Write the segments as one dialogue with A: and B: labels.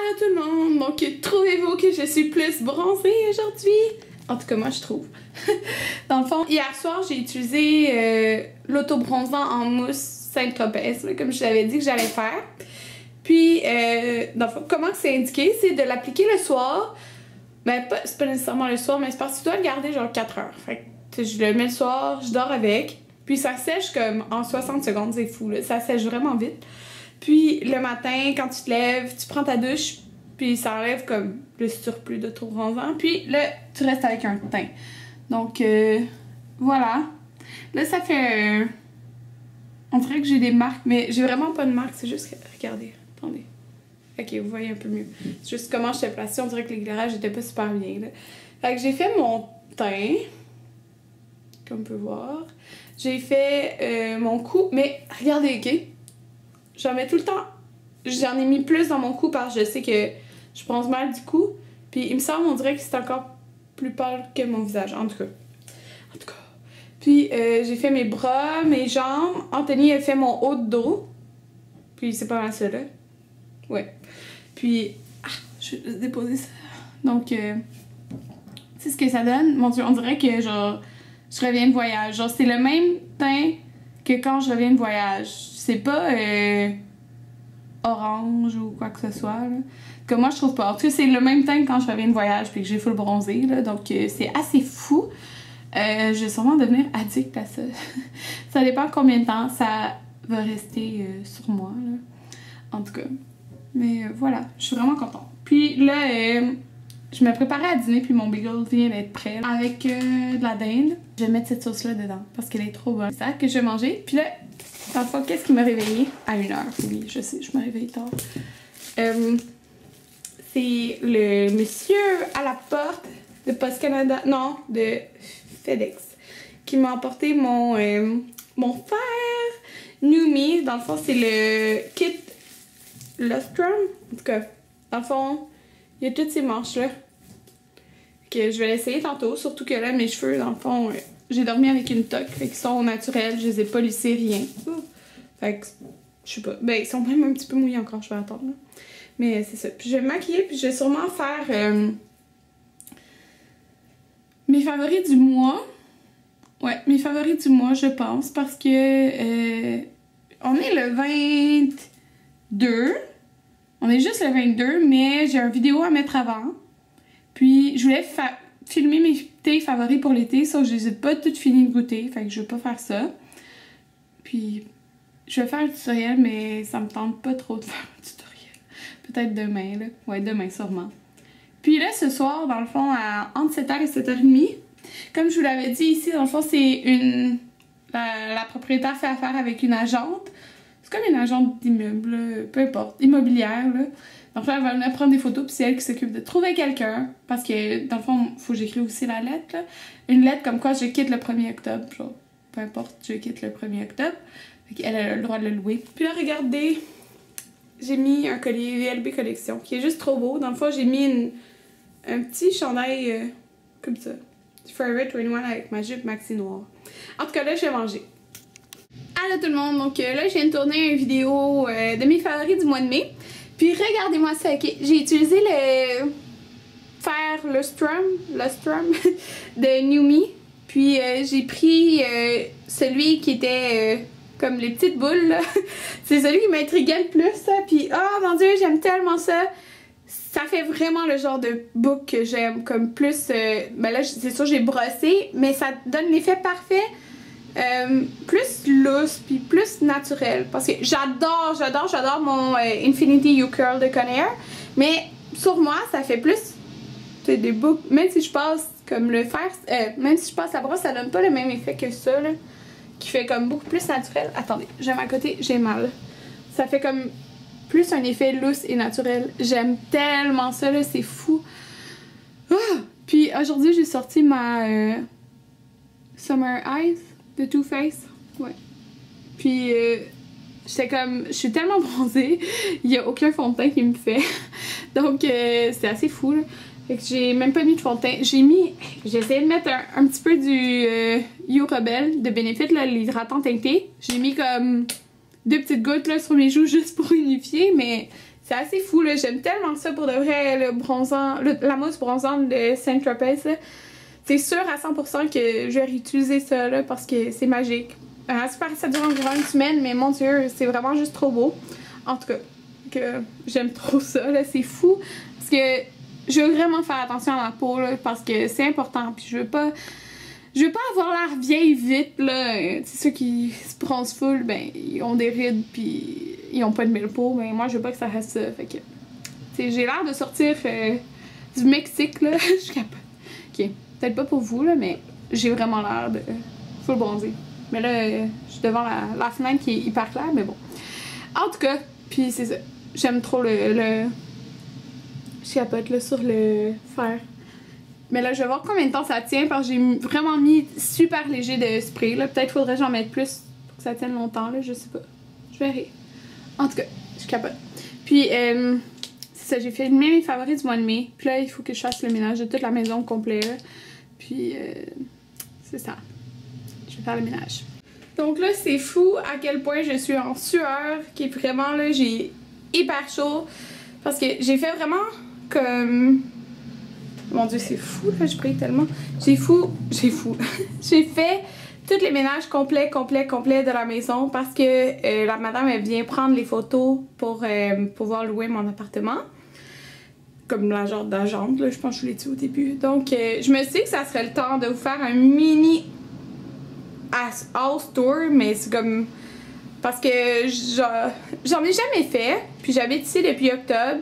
A: Allô tout le monde! Donc, trouvez-vous que je suis plus bronzée aujourd'hui? En tout cas, moi, je trouve. Dans le fond, hier soir, j'ai utilisé l'auto-bronzant en mousse Saint-Tropez, comme je l'avais dit que j'allais faire. Puis, dans le fond, comment c'est indiqué? C'est de l'appliquer le soir. Ben, c'est pas nécessairement le soir, mais c'est parce que tu dois le garder genre 4 heures. Fait que, je le mets le soir, je dors avec. Puis, ça sèche comme en 60 secondes, c'est fou, là. Ça sèche vraiment vite. Puis le matin, quand tu te lèves, tu prends ta douche, puis ça enlève comme le surplus d'auto-bronzant. Puis là, tu restes avec un teint. Donc voilà. Là, ça fait... on dirait que j'ai des marques, mais j'ai vraiment pas de marques. C'est juste... regardez, attendez. Ok, vous voyez un peu mieux. C'est juste comment je t'ai placée. On dirait que l'éclairage était pas super bien, là. Fait que j'ai fait mon teint, comme on peut voir. J'ai fait mon cou, mais regardez, ok? J'en mets tout le temps. J'en ai mis plus dans mon cou parce que je sais que je bronze mal du cou. Puis il me semble, on dirait que c'est encore plus pâle que mon visage. En tout cas. Puis j'ai fait mes bras, mes jambes. Anthony a fait mon haut de dos. Puis c'est pas mal ça là. Ouais. Puis, je vais juste déposer ça. Donc, tu sais ce que ça donne? Mon Dieu, on dirait que genre, je reviens de voyage. Genre, c'est le même teint que quand je reviens de voyage. C'est pas orange ou quoi que ce soit, là. Que moi, je trouve pas. En tout cas, c'est le même teint que quand je reviens de voyage puis que j'ai full bronzé, là. Donc, c'est assez fou. Je vais sûrement devenir addict à ça. Ça dépend combien de temps ça va rester sur moi, là. En tout cas. Mais voilà, je suis vraiment contente. Puis là, je me préparais à dîner puis mon bagel vient d'être prêt avec de la dinde. Je vais mettre cette sauce-là dedans parce qu'elle est trop bonne. C'est ça que je vais manger. Puis là, dans le fond, qu'est-ce qui m'a réveillée? À 1h. Oui, je sais, je me réveille tard. C'est le monsieur à la porte de Post Canada, non, de FedEx, qui m'a apporté mon fer Numi. Dans le fond, c'est le kit Lustrum. En tout cas, dans le fond, il y a toutes ces manches-là que je vais l'essayer tantôt. Surtout que là, mes cheveux, dans le fond, j'ai dormi avec une toque. Fait qu'ils sont naturels, je les ai pas lissés, rien. Fait que, je sais pas. Ben, ils sont même un petit peu mouillés encore, je vais attendre. Là. Mais c'est ça. Puis je vais me maquiller, puis je vais sûrement faire mes favoris du mois. Ouais, mes favoris du mois, je pense. Parce que on est le 22. On est juste le 22, mais j'ai une vidéo à mettre avant. Puis je voulais filmer mes thés favoris pour l'été, sauf que je les ai pas toutes finies de goûter, fait que je vais pas faire ça. Puis je vais faire un tutoriel, mais ça me tente pas trop de faire un tutoriel. Peut-être demain, là. Ouais, demain sûrement. Puis là, ce soir, dans le fond, entre 7h et 7h30, comme je vous l'avais dit ici, dans le fond, c'est la propriétaire fait affaire avec une agente. C'est comme une agente d'immeuble, peu importe, immobilière, là. Donc là, elle va venir prendre des photos, puis c'est elle qui s'occupe de trouver quelqu'un. Parce que, dans le fond, il faut que j'écrive aussi la lettre, là. Une lettre comme quoi je quitte le 1er octobre, genre, peu importe, je quitte le 1er octobre. Fait qu'elle a le droit de le louer. Puis là, regardez, j'ai mis un collier VLB Collection, qui est juste trop beau. Dans le fond, j'ai mis un petit chandail comme ça. Forever 21 avec ma jupe maxi noire. En tout cas, là, je vais manger. Allô tout le monde, donc là je viens de tourner une vidéo de mes favoris du mois de mai. Puis regardez-moi ça, ok? J'ai utilisé le fer Lustrum de Numi. Puis j'ai pris celui qui était comme les petites boules là. C'est celui qui m'intriguait le plus ça. Puis oh mon dieu, j'aime tellement ça. Ça fait vraiment le genre de book que j'aime. Comme plus, ben là c'est sûr j'ai brossé, mais ça donne l'effet parfait. Plus loose puis plus naturel parce que j'adore mon Infinity You Curl de Conair, mais sur moi ça fait plus des boucles, même si je passe comme le fer, même si je passe la brosse ça donne pas le même effet que ça là, qui fait comme beaucoup plus naturel. Attendez, j'aime à côté, j'ai mal, ça fait comme plus un effet loose et naturel. J'aime tellement ça là, c'est fou. Puis aujourd'hui j'ai sorti ma Summer Eyes de Too Faced, ouais. Puis j'étais comme, je suis tellement bronzée, il y a aucun fond de teint qui me fait. Donc c'est assez fou là. Fait que j'ai même pas mis de fond de teint. J'ai essayé de mettre un petit peu du You Rebel de Benefit là, l'hydratant teinté. J'ai mis comme 2 petites gouttes là sur mes joues juste pour unifier, mais C'est assez fou, là. J'aime tellement ça pour de vrai, le bronzant, la mousse bronzante de Saint-Tropez, là. C'est sûr à 100% que je vais réutiliser ça, là, parce que c'est magique. Ça dure environ une semaine, mais mon Dieu, c'est vraiment juste trop beau. En tout cas, que j'aime trop ça, là. C'est fou. Parce que je veux vraiment faire attention à ma peau, là, parce que c'est important. Puis je veux pas avoir l'air vieille vite, là. C'est ceux qui se bronzent full, ben, ils ont des rides, puis ils ont pas de belle peau. Mais moi, je veux pas que ça reste ça. Fait que, j'ai l'air de sortir du Mexique, là. Je suis capable. Ok, peut-être pas pour vous, là, mais j'ai vraiment l'air de full bronzer. Mais là, je suis devant la fenêtre qui est hyper claire, mais bon. En tout cas, puis c'est ça. J'aime trop je capote, là, sur le fer. Mais là, je vais voir combien de temps ça tient parce que j'ai vraiment mis super léger de spray. Peut-être faudrait que j'en mette plus pour que ça tienne longtemps, là, je sais pas. Je verrai. En tout cas, je capote. Puis, c'est ça, j'ai filmé mes favoris du mois de mai. Puis là, il faut que je fasse le ménage de toute la maison au complet. Là. Puis, c'est ça. Je vais faire le ménage. Donc là, c'est fou à quel point je suis en sueur, qui est vraiment, là, j'ai hyper chaud. Parce que j'ai fait vraiment comme... Mon Dieu, c'est fou, là, je brille tellement. J'ai fait tous les ménages complets de la maison parce que la madame, elle vient prendre les photos pour pouvoir louer mon appartement. Comme la genre d'agente, là, je pense que je vous l'ai dit au début. Donc, je me suis dit que ça serait le temps de vous faire un mini house tour, mais c'est comme... Parce que j'en ai jamais fait, puis j'habite ici depuis octobre.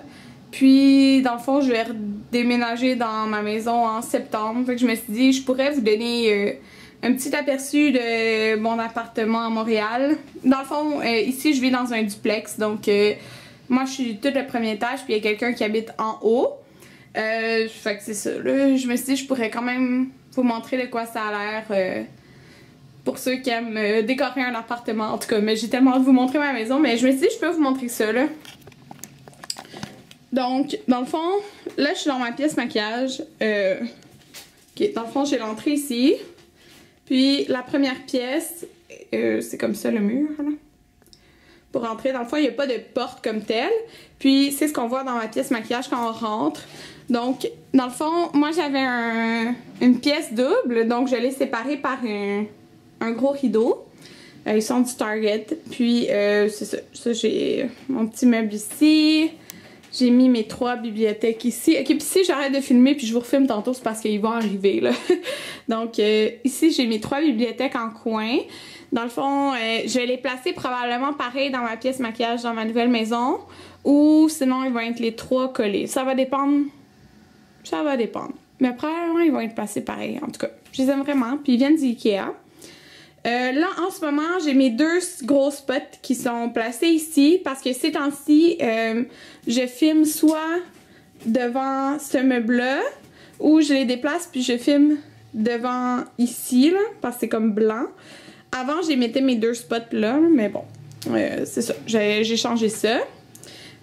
A: Puis, dans le fond, je vais déménager dans ma maison en septembre. Fait que je me suis dit, je pourrais vous donner un petit aperçu de mon appartement à Montréal. Dans le fond, ici, je vis dans un duplex. Donc, moi, je suis tout le premier étage, puis il y a quelqu'un qui habite en haut. Fait que c'est ça. Là, je me suis dit, je pourrais quand même vous montrer de quoi ça a l'air pour ceux qui aiment décorer un appartement. En tout cas, mais j'ai tellement hâte de vous montrer ma maison. Mais je me suis dit, je peux vous montrer ça, là. Donc, dans le fond, là, je suis dans ma pièce maquillage. Ok, dans le fond, j'ai l'entrée ici. Puis, la première pièce, c'est comme ça le mur, là. Pour rentrer, dans le fond, il n'y a pas de porte comme telle. Puis, c'est ce qu'on voit dans ma pièce maquillage quand on rentre. Donc, dans le fond, moi, j'avais une pièce double. Donc, je l'ai séparée par un gros rideau. Ils sont du Target. Puis, c'est ça. Ça, j'ai mon petit meuble ici. J'ai mis mes 3 bibliothèques ici. Ok, puis si j'arrête de filmer puis je vous refilme tantôt, c'est parce qu'ils vont arriver, là. Donc, ici, j'ai mes 3 bibliothèques en coin. Dans le fond, je vais les placer probablement pareil dans ma pièce maquillage dans ma nouvelle maison. Ou sinon, ils vont être les 3 collés. Ça va dépendre. Ça va dépendre. Mais probablement, ils vont être placés pareil. En tout cas, je les aime vraiment. Puis ils viennent d'IKEA. Là, en ce moment, j'ai mes 2 gros spots qui sont placés ici parce que ces temps-ci, je filme soit devant ce meuble-là ou je les déplace puis je filme devant ici, là, parce que c'est comme blanc. Avant, j'ai mettais mes 2 spots là, mais bon, c'est ça. J'ai changé ça.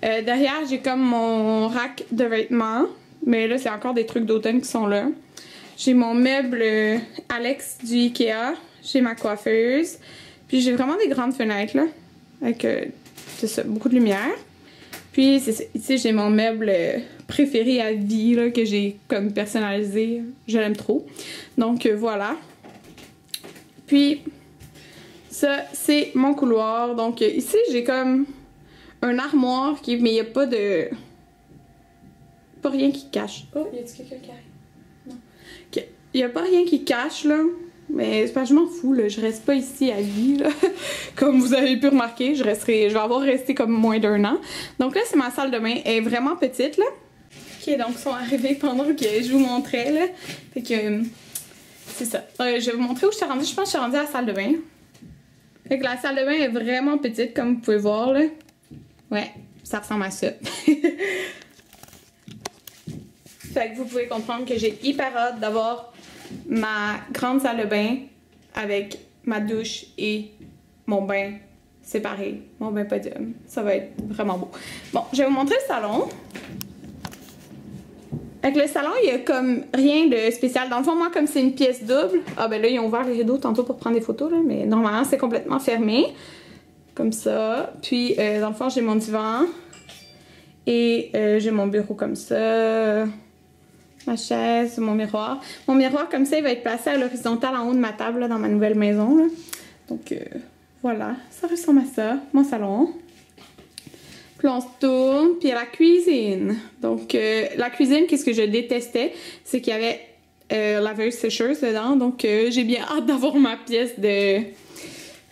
A: Derrière, j'ai comme mon rack de vêtements, mais là, c'est encore des trucs d'automne qui sont là. J'ai mon meuble Alex du Ikea. J'ai ma coiffeuse. Puis j'ai vraiment des grandes fenêtres, là. Avec, c'est ça, beaucoup de lumière. Puis c'est ça. Ici, j'ai mon meuble préféré à vie, là, que j'ai comme personnalisé. Je l'aime trop. Donc, voilà. Puis, ça, c'est mon couloir. Donc, ici, j'ai comme un armoire qui... Mais il n'y a pas de... Pas rien qui cache. Oh, y a-t-il quelqu'un qui arrive? Non. Ok. Il n'y a pas rien qui cache, là. Mais c'est pas, je m'en fous, là. Je reste pas ici à vie, là. Comme vous avez pu remarquer, je vais avoir resté comme moins d'1 an. Donc là, c'est ma salle de bain. Elle est vraiment petite, là. Ok, donc ils sont arrivés pendant que je vous montrais, là. Fait que, c'est ça. Je vais vous montrer où je suis rendue. Je pense que je suis rendue à la salle de bain. Fait que la salle de bain est vraiment petite, comme vous pouvez voir, là. Ouais, ça ressemble à ça. Fait que vous pouvez comprendre que j'ai hyper hâte d'avoir ma grande salle de bain avec ma douche et mon bain séparé, mon bain podium. Ça va être vraiment beau. Bon, je vais vous montrer le salon. Avec le salon, il y a comme rien de spécial. Dans le fond, moi, comme c'est une pièce double, ah ben là, ils ont ouvert les rideaux tantôt pour prendre des photos, là, mais normalement, c'est complètement fermé. Comme ça. Puis, dans le fond, j'ai mon divan.
B: Et j'ai mon bureau comme ça, ma chaise, mon miroir. Mon miroir comme ça, il va être placé à l'horizontale en haut de ma table là, dans ma nouvelle maison. Là. Donc voilà, ça ressemble à ça, mon salon. Puis on se tourne, puis la cuisine. Donc la cuisine, qu'est-ce que je détestais, c'est qu'il y avait laveuse sécheuse dedans. Donc j'ai bien hâte d'avoir ma pièce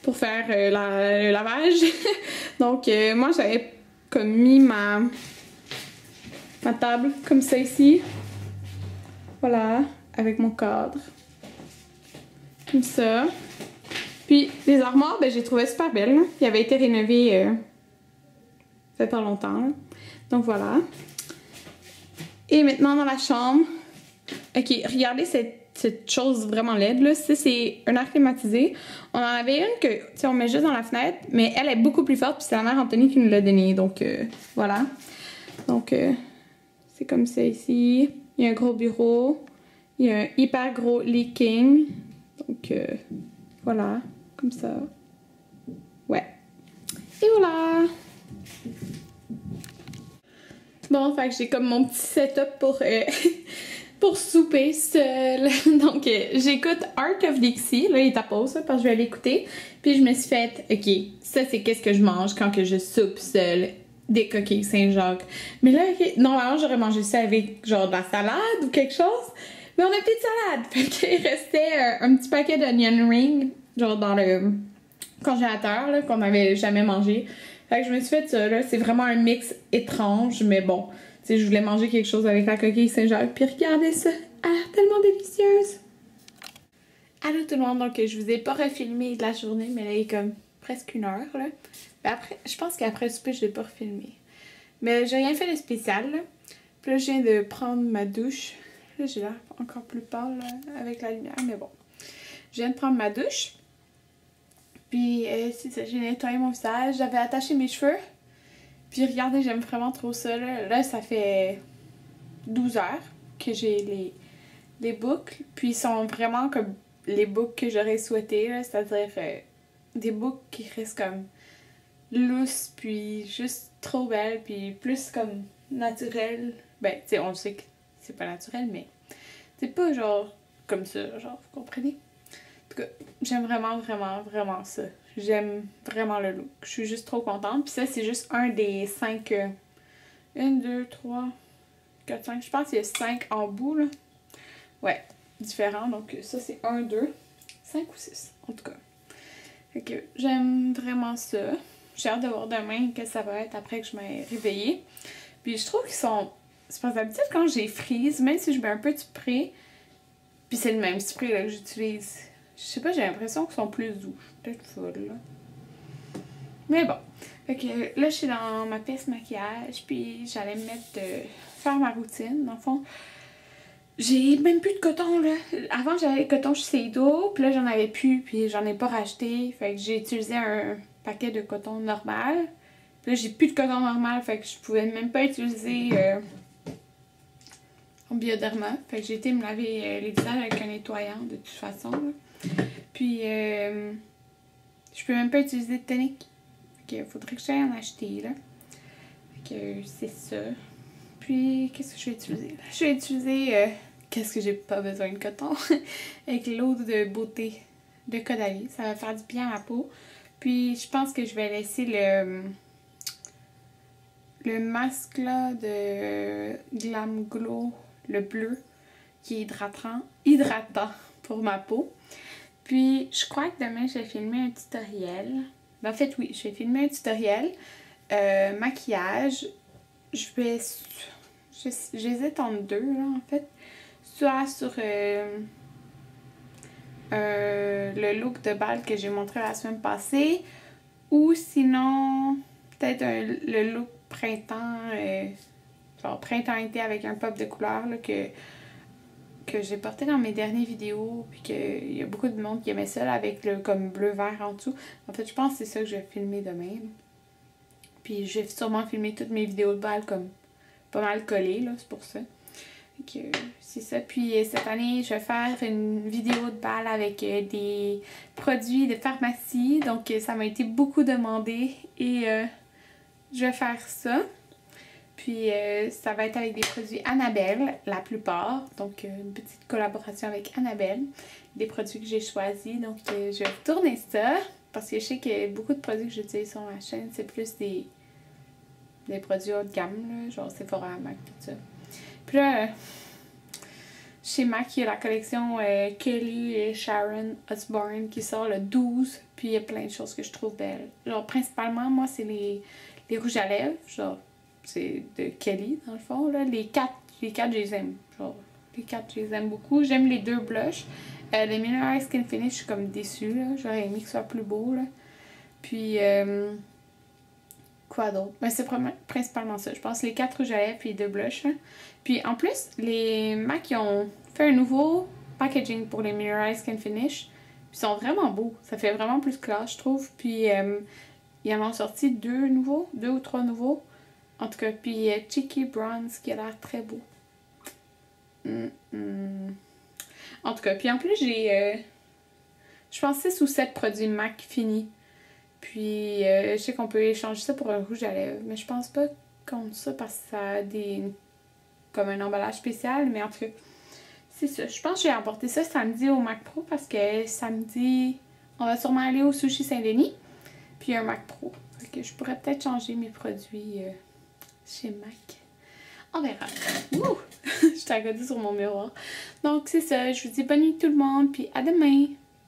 B: pour faire le lavage. Donc moi j'avais comme mis ma table comme ça ici. Voilà, avec mon cadre. Comme ça. Puis les armoires, ben, j'ai trouvé super belles. Là. Ils avaient été rénovés ça fait pas longtemps. Là. Donc voilà. Et maintenant dans la chambre. Ok, regardez cette chose vraiment laide là. Ça, c'est un air climatisé. On en avait une que, tu sais, on met juste dans la fenêtre, mais elle est beaucoup plus forte, puis c'est la mère Anthony qui nous l'a donnée. Donc voilà. Donc c'est comme ça ici. Il y a un gros bureau. Il y a un hyper gros leaking. Donc voilà. Comme ça. Ouais. Et voilà! Bon, fait que j'ai comme mon petit setup pour souper seul. Donc, j'écoute Art of Dixie. Là, il est à pause, parce que je vais l'écouter. Puis je me suis fait, ok, ça c'est qu'est-ce que je mange quand que je soupe seule. Des coquilles Saint-Jacques. Mais là, okay, normalement, j'aurais mangé ça avec genre de la salade ou quelque chose. Mais on a plus de salade. Fait qu'il restait un petit paquet d'onion ring, genre dans le congélateur, là, qu'on n'avait jamais mangé. Fait que je me suis fait ça, là. C'est vraiment un mix étrange, mais bon. Tu sais, je voulais manger quelque chose avec la coquille Saint-Jacques. Puis regardez ça. Elle a l'air tellement délicieuse. Allô tout le monde, donc je vous ai pas refilmé de la journée, mais là, il est comme presque 1 heure, là. Mais après, je pense qu'après le souper, je l'ai pas refilmé. Mais j'ai rien fait de spécial, là. Puis là, je viens de prendre ma douche. Là, j'ai l'air encore plus pâle, là, avec la lumière, mais bon. Je viens de prendre ma douche. Puis, c'est ça, j'ai nettoyé mon visage. J'avais attaché mes cheveux. Puis, regardez, j'aime vraiment trop ça, là. Là, ça fait 12 heures que j'ai les boucles. Puis, ils sont vraiment comme les boucles que j'aurais souhaité, là. C'est-à-dire des boucles qui restent comme lousses, puis juste trop belles, puis plus comme naturelles. Ben, tu sais, on le sait que c'est pas naturel, mais c'est pas genre comme ça, genre, vous comprenez? En tout cas, j'aime vraiment, vraiment, vraiment ça. J'aime vraiment le look. Je suis juste trop contente. Puis ça, c'est juste un des 5... 1, 2, 3, 4, 5. Je pense qu'il y a 5 en bout, là. Ouais, différents. Donc ça, c'est 1, 2, 5 ou 6, en tout cas. Fait que j'aime vraiment ça. J'ai hâte de voir demain que ça va être après que je m'ai réveillée. Puis je trouve qu'ils sont... C'est pas d'habitude quand j'ai frise, même si je mets un peu de spray. Puis c'est le même spray là, que j'utilise. Je sais pas, j'ai l'impression qu'ils sont plus doux. Peut-être folle, là. Mais bon. Fait que là, je suis dans ma pièce maquillage. Puis j'allais me mettre faire ma routine. Dans le fond, j'ai même plus de coton, là. Avant, j'avais le coton chez Seido. Puis là, j'en avais plus. Puis j'en ai pas racheté. Fait que j'ai utilisé un paquet de coton normal. Puis là, j'ai plus de coton normal. Fait que je pouvais même pas utiliser en Bioderma. Fait que j'ai été me laver les visages avec un nettoyant de toute façon, là. Puis, je peux même pas utiliser de tonique. Fait que faudrait que j'aille en acheter, là. Fait que c'est ça. Puis, qu'est-ce que je vais utiliser? Là, je vais utiliser, qu'est-ce que j'ai pas besoin de coton? Avec l'eau de beauté de Caudalie. Ça va faire du bien à la peau. Puis, je pense que je vais laisser le masque, là, de Glam Glow, le bleu, qui est hydratant pour ma peau. Puis, je crois que demain, je vais filmer un tutoriel. Ben, en fait, oui, je vais filmer un tutoriel. Maquillage. J'hésite entre deux, là, en fait. Soit sur le look de bal que j'ai montré la semaine passée. Ou sinon, peut-être le look printemps. Genre printemps-été avec un pop de couleur, là, que j'ai porté dans mes dernières vidéos, puis qu'il y a beaucoup de monde qui aimait ça, là, avec le comme bleu-vert en dessous. En fait, je pense que c'est ça que je vais filmer demain. Là. Puis je vais sûrement filmer toutes mes vidéos de bal comme pas mal collées, là, c'est pour ça. C'est ça. Puis cette année, je vais faire une vidéo de bal avec des produits de pharmacie. Donc ça m'a été beaucoup demandé et je vais faire ça.
A: Puis ça va être avec des produits Annabelle, la plupart. Donc une petite collaboration avec Annabelle. Des produits que j'ai choisis. Donc je vais tourner ça. Parce que je sais que beaucoup de produits que j'utilise sur ma chaîne, c'est plus des produits haut de gamme, là, genre Sephora, MAC, tout ça. Puis là, chez MAC, il y a la collection Kelly et Sharon Osbourne qui sort le 12. Puis il y a plein de choses que je trouve belles. Genre, principalement, moi, c'est les rouges à lèvres. Genre, c'est de Kelly, dans le fond. Là. Les quatre, je les aime. Genre, les quatre, je les aime beaucoup. J'aime les deux blushs. Les Mineral Skin Finish, je suis comme déçue. J'aurais aimé que ce soit plus beau. Là. Puis, quoi d'autre? Ben, c'est principalement ça. Je pense les 4 rouges à lèvres et les 2 blushs. Là. Puis, en plus, les MAC ils ont fait un nouveau packaging pour les Mineral Skin Finish. Puis, ils sont vraiment beaux. Ça fait vraiment plus classe, je trouve. Puis, ils en ont sorti 2 ou 3 nouveaux. En tout cas, puis Cheeky Bronze qui a l'air très beau. En tout cas, puis en plus, j'ai, je pense 6 ou 7 produits MAC finis. Puis, je sais qu'on peut échanger ça pour un rouge à lèvres, mais je pense pas contre ça parce que ça a comme un emballage spécial. Mais en tout cas, c'est ça. Je pense que j'ai emporté ça samedi au Mac Pro parce que samedi, on va sûrement aller au Sushi Saint-Denis. Puis un Mac Pro. Fait que je pourrais peut-être changer mes produits chez MAC. On verra. Ouh! Je t'ai regardé sur mon miroir. Donc, c'est ça. Je vous dis bonne nuit tout le monde. Puis à demain!